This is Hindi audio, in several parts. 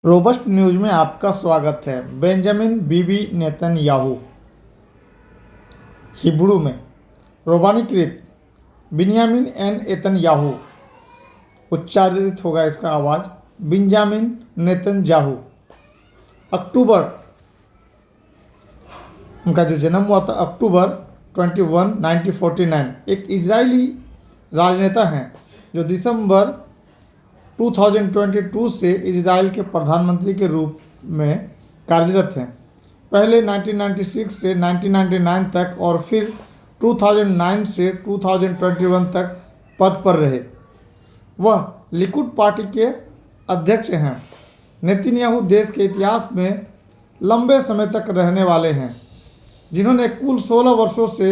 रोबस्ट न्यूज़ में आपका स्वागत है। बेंजामिन बीबी नेतन्याहू, हिब्रू में रोमानीकृत बिन्यामिन एन नेतन्याहू, उच्चारित होगा इसका आवाज़ बेंजामिन नेतन्याहू। अक्टूबर, उनका जो जन्म हुआ था अक्टूबर 21, 1949, एक इजरायली राजनेता हैं जो दिसंबर 2022 से इजराइल के प्रधानमंत्री के रूप में कार्यरत हैं। पहले 1996 से 1999 तक और फिर 2009 से 2021 तक पद पर रहे। वह लिकुड पार्टी के अध्यक्ष हैं। नेतन्याहू देश के इतिहास में लंबे समय तक रहने वाले हैं, जिन्होंने कुल 16 वर्षों से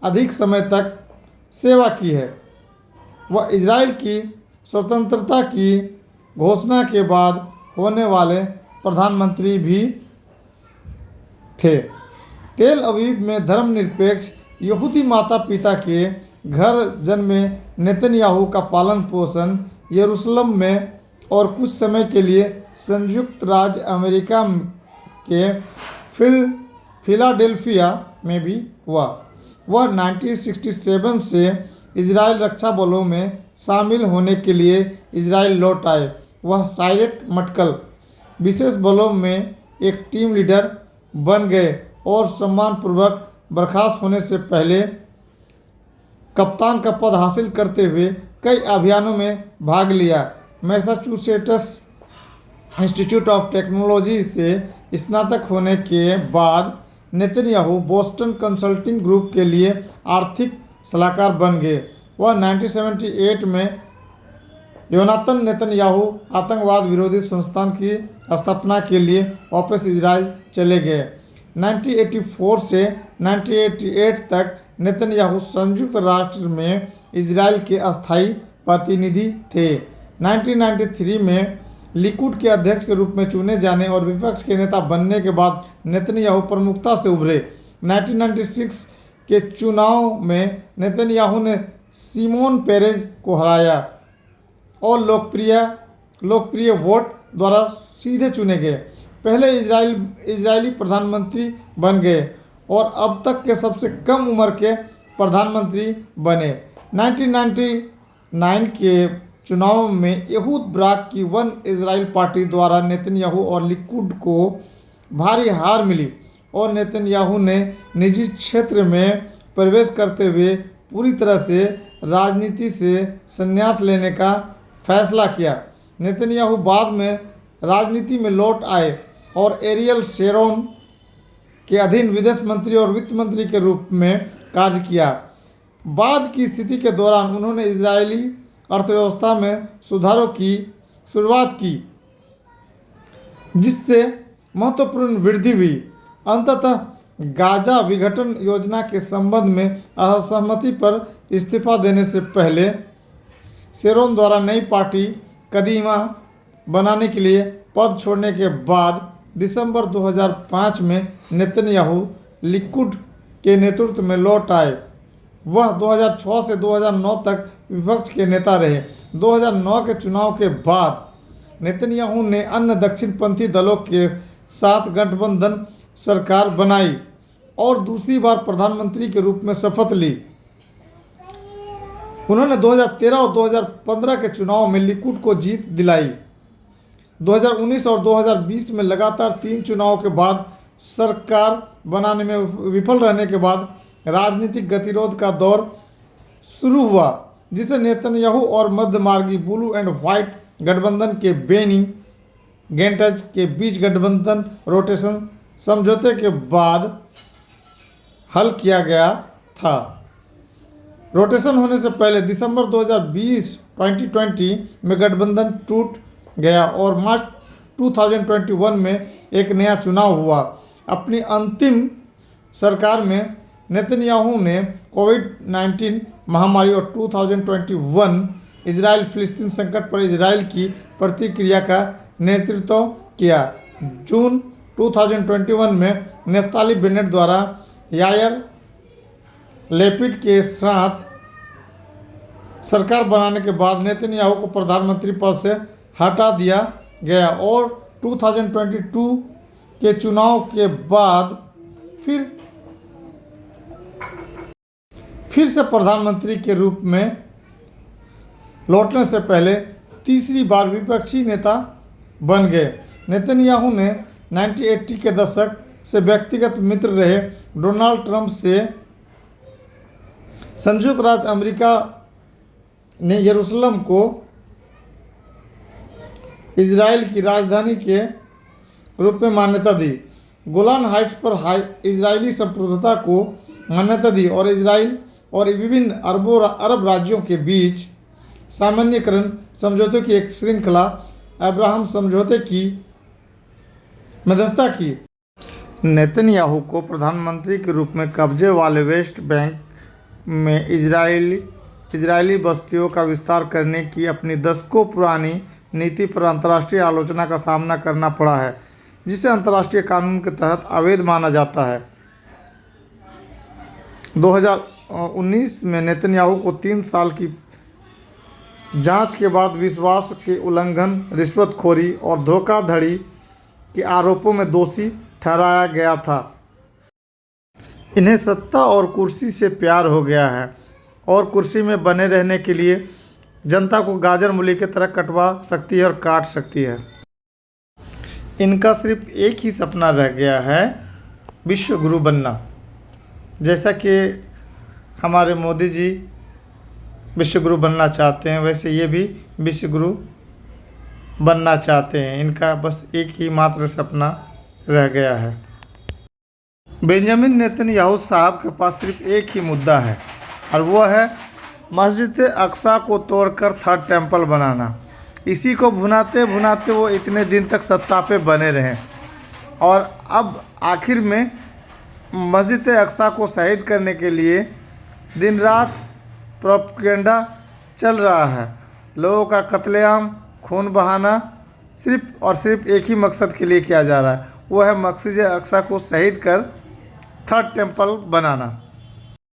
अधिक समय तक सेवा की है। वह इजराइल की स्वतंत्रता की घोषणा के बाद होने वाले प्रधानमंत्री भी थे। तेल अवीव में धर्मनिरपेक्ष यहूदी माता पिता के घर जन्मे नेतन्याहू का पालन पोषण यरूशलेम में और कुछ समय के लिए संयुक्त राज्य अमेरिका के फिलाडेल्फिया में भी हुआ। वह 1967 से इजराइल रक्षा बलों में शामिल होने के लिए इजराइल लौट आए। वह साइरेट मटकल विशेष बलों में एक टीम लीडर बन गए और सम्मानपूर्वक बर्खास्त होने से पहले कप्तान का पद हासिल करते हुए कई अभियानों में भाग लिया। मैसाचुसेट्स इंस्टीट्यूट ऑफ टेक्नोलॉजी से स्नातक होने के बाद नेतन्याहू बोस्टन कंसल्टिंग ग्रुप के लिए आर्थिक सलाहकार बन गए। वह 1978 में योनातन नेतन्याहू आतंकवाद विरोधी संस्थान की स्थापना के लिए वापस इजराइल चले गए। 1984 से 1988 तक नेतन्याहू संयुक्त राष्ट्र में इजराइल के अस्थायी प्रतिनिधि थे। 1993 में लिकुड के अध्यक्ष के रूप में चुने जाने और विपक्ष के नेता बनने के बाद नेतन्याहू प्रमुखता से उभरे। 1996 के चुनाव में नेतन्याहू ने सिमोन पेरेज को हराया और लोकप्रिय वोट द्वारा सीधे चुने गए। पहले इजरायली प्रधानमंत्री बन गए और अब तक के सबसे कम उम्र के प्रधानमंत्री बने। 1999 के चुनाव में यहूद ब्राक की वन इजराइल पार्टी द्वारा नेतन्याहू और लिकुड को भारी हार मिली और नेतन्याहू ने निजी क्षेत्र में प्रवेश करते हुए पूरी तरह से राजनीति से संन्यास लेने का फैसला किया। नेतन्याहू बाद में राजनीति में लौट आए और एरियल शेरोन के अधीन विदेश मंत्री और वित्त मंत्री के रूप में कार्य किया। बाद की स्थिति के दौरान उन्होंने इजरायली अर्थव्यवस्था में सुधारों की शुरुआत की, जिससे महत्वपूर्ण वृद्धि हुई। अंततः गाजा विघटन योजना के संबंध में असहमति पर इस्तीफा देने से पहले शेरोन द्वारा नई पार्टी कदीमा बनाने के लिए पद छोड़ने के बाद दिसंबर 2005 में नेतन्याहू लिकुड के नेतृत्व में लौट आए। वह 2006 से 2009 तक विपक्ष के नेता रहे। 2009 के चुनाव के बाद नेतन्याहू ने अन्य दक्षिणपंथी दलों के साथ गठबंधन सरकार बनाई और दूसरी बार प्रधानमंत्री के रूप में शपथ ली। उन्होंने 2013 और 2015 के चुनाव में लिकुड को जीत दिलाई। 2019 और 2020 में लगातार 3 चुनाव के बाद सरकार बनाने में विफल रहने के बाद राजनीतिक गतिरोध का दौर शुरू हुआ, जिसे नेतन्याहू और मध्यमार्गी ब्लू एंड व्हाइट गठबंधन के बेनी गैंट्स के बीच गठबंधन रोटेशन समझौते के बाद हल किया गया था। रोटेशन होने से पहले दिसंबर 2020 में गठबंधन टूट गया और मार्च 2021 में एक नया चुनाव हुआ। अपनी अंतिम सरकार में नेतन्याहू ने कोविड-19 महामारी और 2021 इजराइल फिलिस्तीन संकट पर इजराइल की प्रतिक्रिया का नेतृत्व किया। जून 2021 में नेफ्ताली बेनेट द्वारा यायर लेपिड के साथ सरकार बनाने के बाद नेतन्याहू को प्रधानमंत्री पद से हटा दिया गया और 2022 के चुनाव के बाद फिर से प्रधानमंत्री के रूप में लौटने से पहले तीसरी बार विपक्षी नेता बन गए। नेतन्याहू ने 1980 के दशक से व्यक्तिगत मित्र रहे डोनाल्ड ट्रंप से संयुक्त राज्य अमेरिका ने यरूशलेम को इजराइल की राजधानी के रूप में मान्यता दी। गोलान हाइट्स पर इजरायली संप्रभुता को मान्यता दी और इजराइल और विभिन्न अरब राज्यों के बीच सामान्यकरण समझौतों की एक श्रृंखला अब्राहम समझौते की मध्यस्थता की। नेतन्याहू को प्रधानमंत्री के रूप में कब्जे वाले वेस्ट बैंक में इजरायली बस्तियों का विस्तार करने की अपनी दशकों पुरानी नीति पर अंतर्राष्ट्रीय आलोचना का सामना करना पड़ा है, जिसे अंतर्राष्ट्रीय कानून के तहत अवैध माना जाता है। 2019 में नेतन्याहू को 3 साल की जांच के बाद विश्वास के उल्लंघन, रिश्वतखोरी और धोखाधड़ी के आरोपों में दोषी ठहराया गया था। इन्हें सत्ता और कुर्सी से प्यार हो गया है और कुर्सी में बने रहने के लिए जनता को गाजर मूली की तरह कटवा सकती है और काट सकती है। इनका सिर्फ एक ही सपना रह गया है, विश्व गुरु बनना। जैसा कि हमारे मोदी जी विश्व गुरु बनना चाहते हैं, वैसे ये भी विश्व गुरु बनना चाहते हैं। इनका बस एक ही मात्र सपना रह गया है। बेंजामिन नेतन्याहू साहब के पास सिर्फ एक ही मुद्दा है और वो है मस्जिद अक्सा को तोड़कर थर्ड टेम्पल बनाना। इसी को भुनाते भुनाते वो इतने दिन तक सत्ता पे बने रहे और अब आखिर में मस्जिद अक्सा को शहीद करने के लिए दिन रात प्रोपेगेंडा चल रहा है। लोगों का कत्लेआम, खून बहाना सिर्फ और सिर्फ एक ही मकसद के लिए किया जा रहा है, वो है मस्जिद अक्सा को शहीद कर थर्ड टेम्पल बनाना।